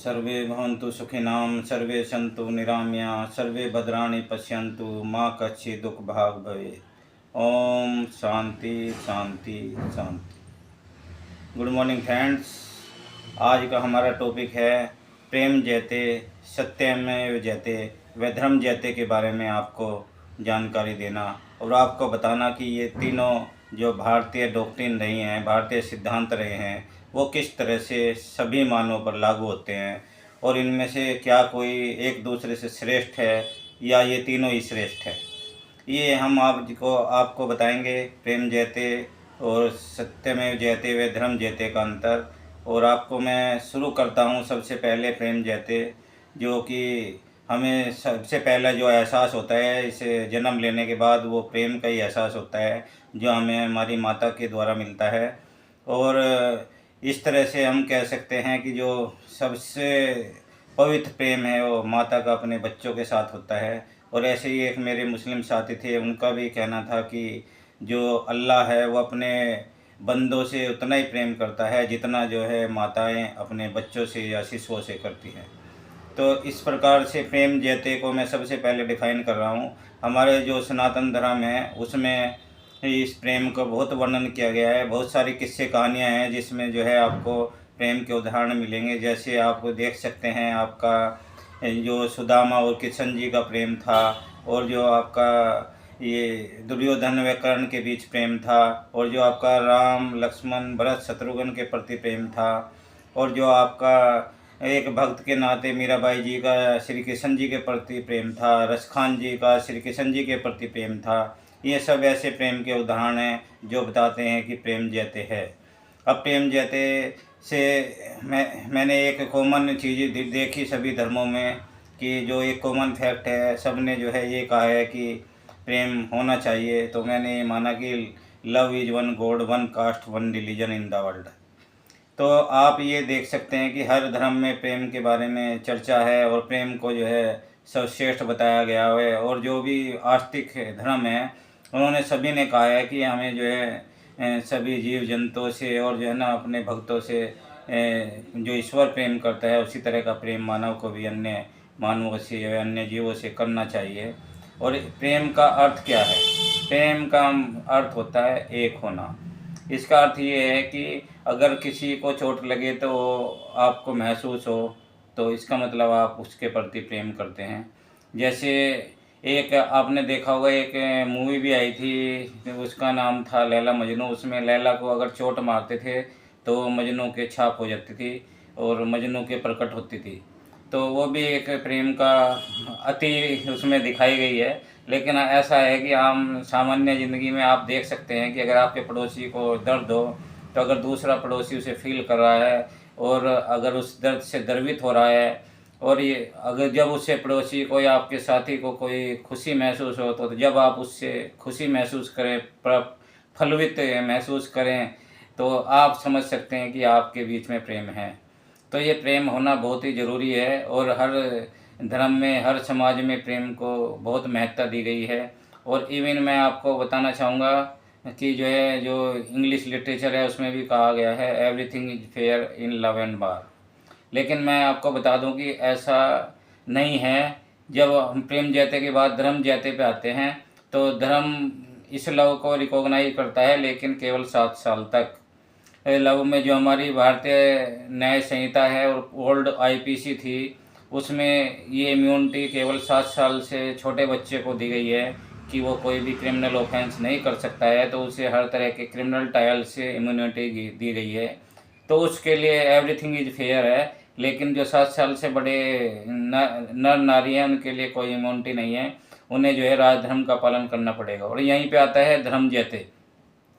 सर्वे भवन्तु सुखिनां सर्वे सन्तु निरामया सर्वे भद्राणि पश्यन्तु माँ कच्छित् दुख भाग भवेत्। ओम शांति शांति शांति। गुड मॉर्निंग फ्रेंड्स, आज का हमारा टॉपिक है प्रेम जयते, सत्यमेव जयते व धर्म जयते के बारे में आपको जानकारी देना और आपको बताना कि ये तीनों जो भारतीय डॉक्ट्रिन रही हैं, भारतीय सिद्धांत रहे हैं, वो किस तरह से सभी मानवों पर लागू होते हैं और इनमें से क्या कोई एक दूसरे से श्रेष्ठ है या ये तीनों ही श्रेष्ठ है। ये हम आपको बताएंगे प्रेम जयते और सत्यमेव जयते व धर्म जयते का अंतर। और आपको मैं शुरू करता हूँ सबसे पहले प्रेम जयते, जो कि हमें सबसे पहला जो एहसास होता है इसे जन्म लेने के बाद, वो प्रेम का ही एहसास होता है जो हमें हमारी माता के द्वारा मिलता है। और इस तरह से हम कह सकते हैं कि जो सबसे पवित्र प्रेम है वो माता का अपने बच्चों के साथ होता है। और ऐसे ही एक मेरे मुस्लिम साथी थे, उनका भी कहना था कि जो अल्लाह है वो अपने बंदों से उतना ही प्रेम करता है जितना जो है माताएं अपने बच्चों से या शिशुओं से करती हैं। तो इस प्रकार से प्रेम जयते को मैं सबसे पहले डिफ़ाइन कर रहा हूँ। हमारे जो सनातन धर्म है उसमें इस प्रेम का बहुत वर्णन किया गया है। बहुत सारी किस्से कहानियाँ हैं जिसमें जो है आपको प्रेम के उदाहरण मिलेंगे। जैसे आप देख सकते हैं आपका जो सुदामा और किशन जी का प्रेम था, और जो आपका ये दुर्योधन व कर्ण के बीच प्रेम था, और जो आपका राम लक्ष्मण भरत शत्रुघ्न के प्रति प्रेम था, और जो आपका एक भक्त के नाते मीराबाई जी का श्री कृष्ण जी के प्रति प्रेम था, रसखान जी का श्री कृष्ण जी के प्रति प्रेम था। ये सब ऐसे प्रेम के उदाहरण हैं जो बताते हैं कि प्रेम जयते है। अब प्रेम जयते से मैंने एक कॉमन चीज़ देखी सभी धर्मों में, कि जो एक कॉमन फैक्ट है, सब ने जो है ये कहा है कि प्रेम होना चाहिए। तो मैंने ये माना कि love is one God one cast one religion in the world. तो आप ये देख सकते हैं कि हर धर्म में प्रेम के बारे में चर्चा है और प्रेम को जो है सर्वश्रेष्ठ बताया गया है। और जो भी आस्तिक धर्म है उन्होंने सभी ने कहा है कि हमें जो है सभी जीव जंतुओं से और जो है ना अपने भक्तों से जो ईश्वर प्रेम करता है उसी तरह का प्रेम मानव को भी अन्य मानवों से या अन्य जीवों से करना चाहिए। और प्रेम का अर्थ क्या है? प्रेम का अर्थ होता है एक होना। इसका अर्थ ये है कि अगर किसी को चोट लगे तो आपको महसूस हो, तो इसका मतलब आप उसके प्रति प्रेम करते हैं। जैसे एक आपने देखा होगा, एक मूवी भी आई थी, उसका नाम था लैला मजनू। उसमें लैला को अगर चोट मारते थे तो मजनू के छाप हो जाती थी और मजनू के प्रकट होती थी। तो वो भी एक प्रेम का अति उसमें दिखाई गई है। लेकिन ऐसा है कि आम सामान्य ज़िंदगी में आप देख सकते हैं कि अगर आपके पड़ोसी को दर्द हो, तो अगर दूसरा पड़ोसी उसे फील कर रहा है और अगर उस दर्द से द्रवित हो रहा है, और ये अगर जब उससे पड़ोसी को या आपके साथी को कोई खुशी महसूस हो, तो जब आप उससे खुशी महसूस करें, फलवित महसूस करें, तो आप समझ सकते हैं कि आपके बीच में प्रेम है। तो ये प्रेम होना बहुत ही ज़रूरी है और हर धर्म में, हर समाज में प्रेम को बहुत महत्ता दी गई है। और इवन मैं आपको बताना चाहूँगा कि जो है, जो इंग्लिश लिटरेचर है उसमें भी कहा गया है everything is fair in love and वार। लेकिन मैं आपको बता दूं कि ऐसा नहीं है। जब हम प्रेम जयते के बाद धर्म जयते पे आते हैं तो धर्म इस लव को रिकॉग्नाइज करता है, लेकिन केवल 7 साल तक। लव में जो हमारी भारतीय न्याय संहिता है और ओल्ड आईपीसी थी, उसमें ये इम्यूनिटी केवल 7 साल से छोटे बच्चे को दी गई है कि वो कोई भी क्रिमिनल ऑफेंस नहीं कर सकता है, तो उसे हर तरह के क्रिमिनल ट्रायल से इम्यूनिटी दी गई है। तो उसके लिए एवरीथिंग इज फेयर है। लेकिन जो 7 साल से बड़े नर नारी हैं उनके लिए कोई इम्यूनिटी नहीं है, उन्हें जो है राजधर्म का पालन करना पड़ेगा। और यहीं पे आता है धर्म जयते।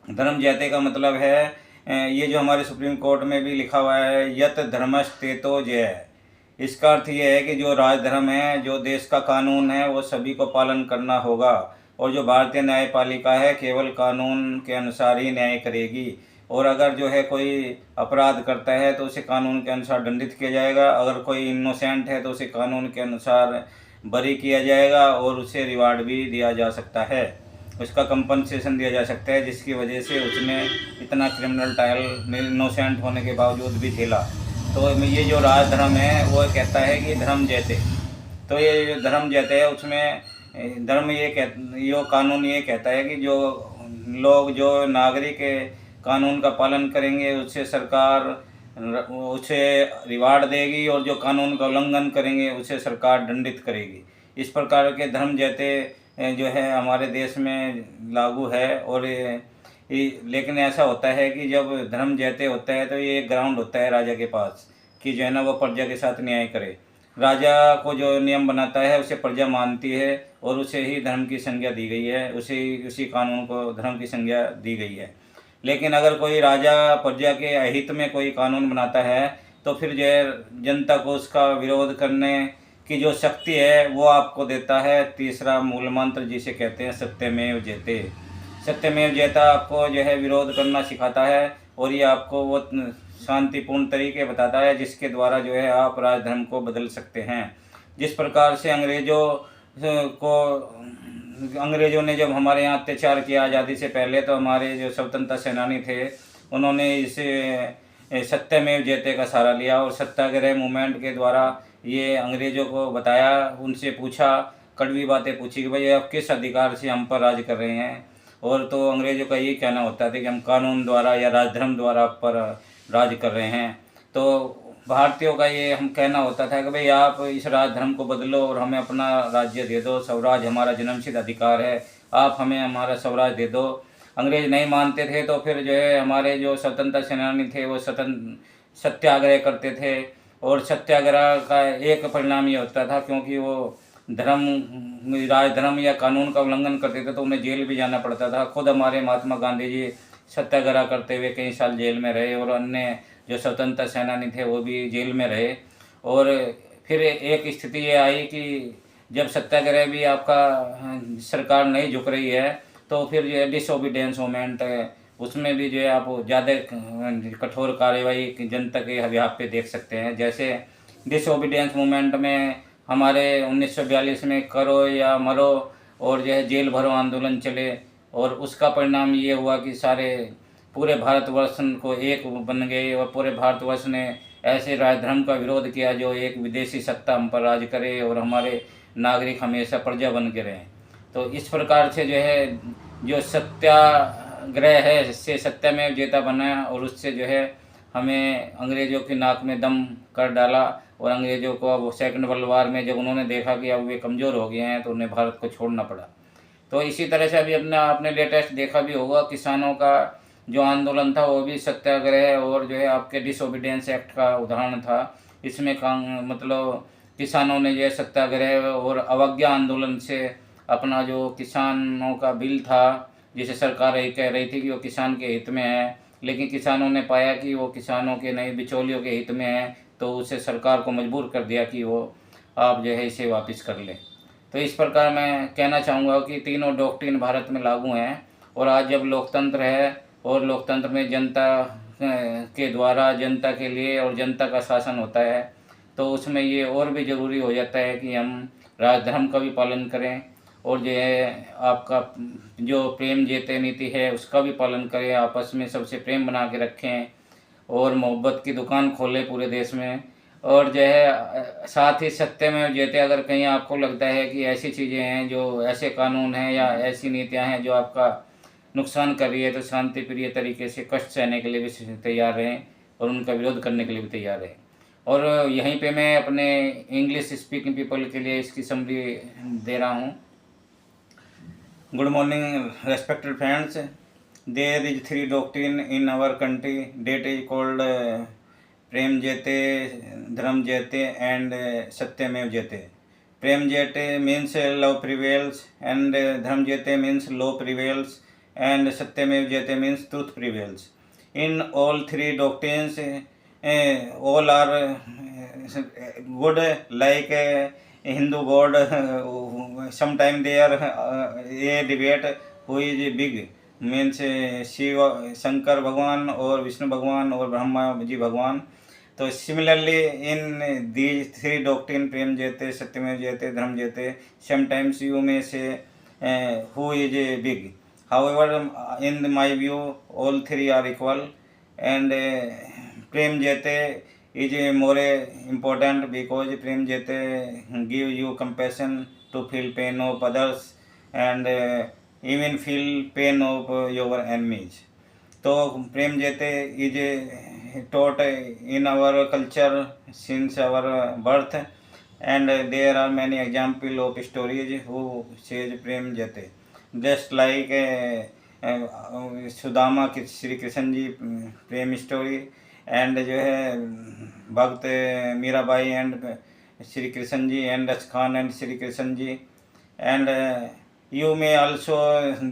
धर्म जयते का मतलब है ये जो हमारे सुप्रीम कोर्ट में भी लिखा हुआ है, यत धर्मस्तेतो जय। इसका अर्थ ये है कि जो राजधर्म है, जो देश का कानून है, वो सभी को पालन करना होगा। और जो भारतीय न्यायपालिका है केवल कानून के अनुसार ही न्याय करेगी। और अगर जो है कोई अपराध करता है तो उसे कानून के अनुसार दंडित किया जाएगा। अगर कोई इनोसेंट है तो उसे कानून के अनुसार बरी किया जाएगा और उसे रिवार्ड भी दिया जा सकता है, उसका कंपनसेशन दिया जा सकता है, जिसकी वजह से उसने इतना क्रिमिनल ट्रायल इनोसेंट होने के बावजूद भी झेला। तो ये जो राजधर्म है वो कहता है कि धर्म जयते। तो ये जो धर्म जयते है उसमें धर्म ये कानून ये कहता है कि जो लोग जो नागरिक कानून का पालन करेंगे उससे सरकार उसे रिवार्ड देगी, और जो कानून का उल्लंघन करेंगे उसे सरकार दंडित करेगी। इस प्रकार के धर्म जयते जो है हमारे देश में लागू है। और लेकिन ऐसा होता है कि जब धर्म जयते होता है तो ये एक ग्राउंड होता है राजा के पास कि जो है ना वो प्रजा के साथ न्याय करे। राजा को जो नियम बनाता है उसे प्रजा मानती है और उसे ही धर्म की संज्ञा दी गई है, उसी कानून को धर्म की संज्ञा दी गई है। लेकिन अगर कोई राजा प्रजा के अहित में कोई कानून बनाता है तो फिर जो है जनता को उसका विरोध करने की जो शक्ति है वो आपको देता है तीसरा मूल मंत्र, जिसे कहते हैं सत्यमेव जयते। सत्यमेव जयता आपको जो है विरोध करना सिखाता है, और ये आपको वो शांतिपूर्ण तरीके बताता है जिसके द्वारा जो है आप राजधर्म को बदल सकते हैं। जिस प्रकार से अंग्रेज़ों ने जब हमारे यहाँ अत्याचार किया आज़ादी से पहले, तो हमारे जो स्वतंत्रता सेनानी थे उन्होंने इसे सत्यमेव जयते का सहारा लिया और सत्याग्रह मूवमेंट के द्वारा ये अंग्रेज़ों को बताया, उनसे पूछा, कड़वी बातें पूछी कि भाई आप किस अधिकार से हम पर राज कर रहे हैं। और तो अंग्रेज़ों का ये कहना होता था कि हम कानून द्वारा या राजधर्म द्वारा आप पर राज कर रहे हैं। तो भारतीयों का ये हम कहना होता था कि भाई आप इस राजधर्म को बदलो और हमें अपना राज्य दे दो, स्वराज हमारा जन्मसिद्ध अधिकार है, आप हमें हमारा स्वराज दे दो। अंग्रेज नहीं मानते थे तो फिर जो है हमारे जो स्वतंत्रता सेनानी थे वो सत्याग्रह करते थे, और सत्याग्रह का एक परिणाम ये होता था क्योंकि वो राजधर्म या कानून का उल्लंघन करते थे तो उन्हें जेल भी जाना पड़ता था। खुद हमारे महात्मा गांधी जी सत्याग्रह करते हुए कई साल जेल में रहे, और अन्य जो स्वतंत्रता सेनानी थे वो भी जेल में रहे। और फिर एक स्थिति ये आई कि जब सत्याग्रह भी आपका सरकार नहीं झुक रही है तो फिर जो है डिसओबीडियंस मूवमेंट उसमें भी जो है आप ज़्यादा कठोर कार्रवाई जनता के अभियान पे देख सकते हैं। जैसे डिसओबीडियंस मूवमेंट में हमारे 1942 में करो या मरो और जो है जेल भरो आंदोलन चले, और उसका परिणाम ये हुआ कि सारे पूरे भारतवर्ष को एक बन गए और पूरे भारतवर्ष ने ऐसे राजधर्म का विरोध किया जो एक विदेशी सत्ता हम पर राज करे और हमारे नागरिक हमेशा प्रजा बन के रहें। तो इस प्रकार से जो है जो सत्याग्रह है इससे सत्यमेव जयता बना, और उससे जो है हमें अंग्रेज़ों की नाक में दम कर डाला। और अंग्रेज़ों को अब सेकंड वर्ल्ड वार में जब उन्होंने देखा कि अब वे कमज़ोर हो गए हैं तो उन्हें भारत को छोड़ना पड़ा। तो इसी तरह से अभी आपने लेटेस्ट देखा भी होगा, किसानों का जो आंदोलन था वो भी सत्याग्रह और जो है आपके डिसओबीडियंस एक्ट का उदाहरण था। इसमें मतलब किसानों ने यह सत्याग्रह और अवज्ञा आंदोलन से अपना जो किसानों का बिल था जिसे सरकार यही कह रही थी कि वो किसान के हित में है, लेकिन किसानों ने पाया कि वो किसानों के नहीं बिचौलियों के हित में है, तो उसे सरकार को मजबूर कर दिया कि वो आप जो है इसे वापस कर लें। तो इस प्रकार मैं कहना चाहूँगा कि तीनों डॉक्ट्रिन भारत में लागू हैं, और आज जब लोकतंत्र है और लोकतंत्र में जनता के द्वारा जनता के लिए और जनता का शासन होता है, तो उसमें ये और भी ज़रूरी हो जाता है कि हम राजधर्म का भी पालन करें, और जो है आपका जो प्रेम जयते नीति है उसका भी पालन करें, आपस में सबसे प्रेम बना के रखें और मोहब्बत की दुकान खोलें पूरे देश में। और जो है साथ ही सत्यमेव जयते, अगर कहीं आपको लगता है कि ऐसी चीज़ें हैं जो ऐसे कानून हैं या ऐसी नीतियां हैं जो आपका नुकसान कर रही है, तो शांति प्रिय तरीके से कष्ट सहने के लिए भी तैयार रहें और उनका विरोध करने के लिए भी तैयार रहें। और यहीं पे मैं अपने इंग्लिश स्पीकिंग पीपल के लिए इसकी समरी दे रहा हूँ। Good morning respected friends, there is 3 doctrine in our country that is called प्रेम जयते, धर्म जयते एंड सत्यमेव जयते। प्रेम जयते मीन्स लव प्रिवेल्स एंड धर्म जयते means law prevails and Satyamev Jayate means truth prevails. In all 3 doctrines, all are good, like Hindu god. Sometime they are a debate who is big, means Shiva, Shankar Bhagwan or Vishnu Bhagwan or Brahma Ji Bhagwan. तो similarly in these 3 doctrine प्रेम जयते, सत्यमेव जयते, धर्म जयते, sometimes you may say who is big. However, in my view, all 3 are equal, and Prem Jayate is more important because Prem Jete give you compassion to feel pain of others and even feel pain of your enemies. So Prem Jete is taught in our culture since our birth, and there are many examples of stories who says Prem Jete. Just like Sudama की श्री कृष्ण जी प्रेम story, and जो है भक्त Mirabai and Shri Krishna ji, and Khan and Shri Krishna ji, and you may also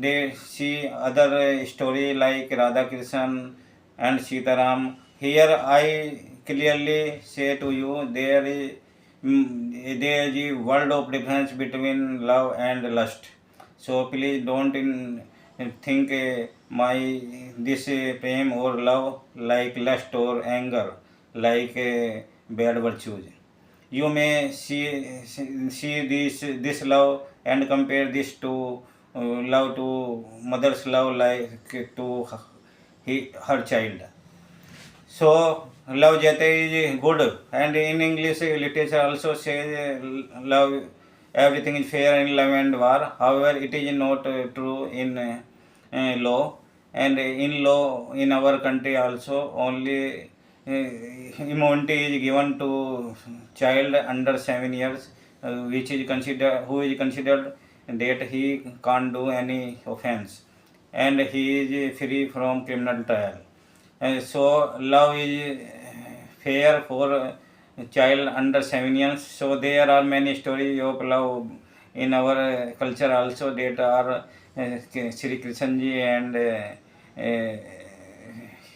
they see other story like Radha Krishnan and Sitaram. Here I clearly say to you there is a world of difference between love and lust. So please don't think my this prem or love like lust or anger like bad virtues. You may see this love and compare this to love to mother's love like to her child. So love jate is good, and in English literature also says love, everything is fair in love and war. However, it is not true in law, and in law in our country also only immunity is given to child under 7 years, which is considered who is considered that he can't do any offense, and he is free from criminal trial. So love is fair for child under 7 years. So there are many stories of love in our culture also that are Sri Krishna ji and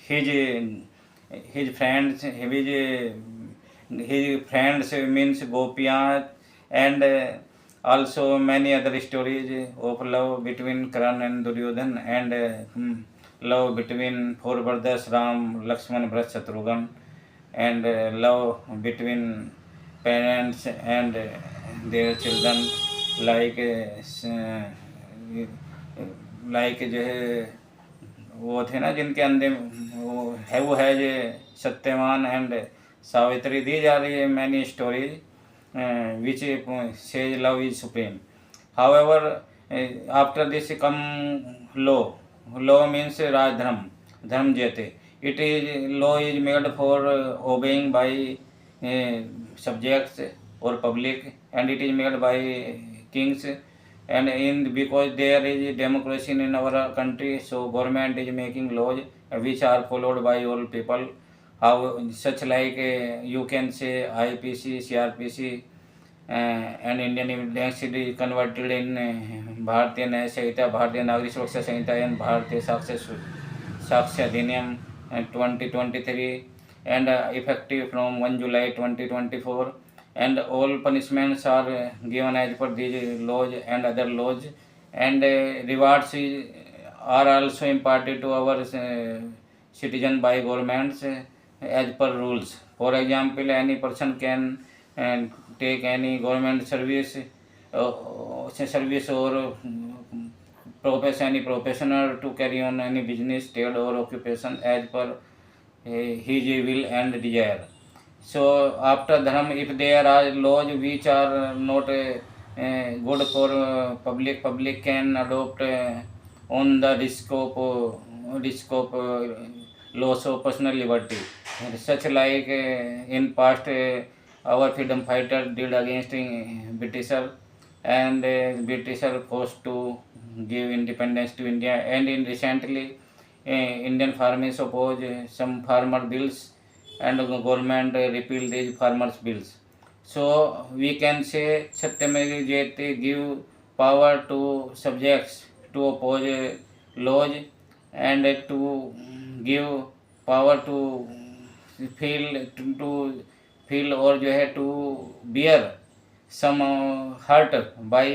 his friends, his friends means Gopiya, and also many other stories of love between Karan and Duryodhan, and love between four brothers Ram, Lakshman, Bharat, Shatrughan, and love between parents and their children, like like जो है वो थे ना जिनके अंदर वो है जो सत्यवान एंड सावित्री. दी जा रही है many stories which says love is supreme. However, after this come law. Law means Raj Dharm Jete. It is law is made for obeying by subjects or public, and it is made by kings. And in because there is democracy in our country, so government is making laws which are followed by all people. How such like you can say IPC, CRPC, and Indian Evidence is converted in Bharatiya Nyaya Sanhita, Bharatiya Nagrik Suraksha Sanhita, and Bharatiya Sakshya Adhiniyam 2023, and effective from 1 July 2024. And all punishments are given as per these laws and other laws, and rewards are also imparted to our citizen by governments as per rules. For example, any person can take any government service or any professional to carry on any business, trade or occupation as per his will and desire. So after dharma, if there are laws which are not good for public can adopt on the risk of loss of personal liberty. Such like in past our freedom fighter did against Britisher, and Britisher forced to give independence to India, and in recently Indian farmers oppose some farmer bills, and government repeal these farmers bills. So we can say Satyameva Jayate give power to subjects to oppose laws, and to give power to feel or जो है to bear some hurt by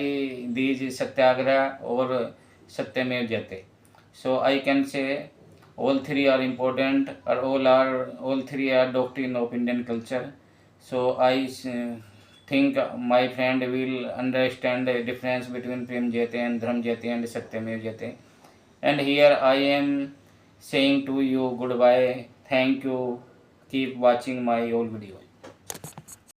these satyagraha or Satyameva Jayate. So I can say all three are important, or all three are doctrine of Indian culture. So I think my friend will understand the difference between Prem Jayate and Dharm Jayate and Satyameva Jayate. And here I am saying to you goodbye. Thank you. Keep watching my old videos.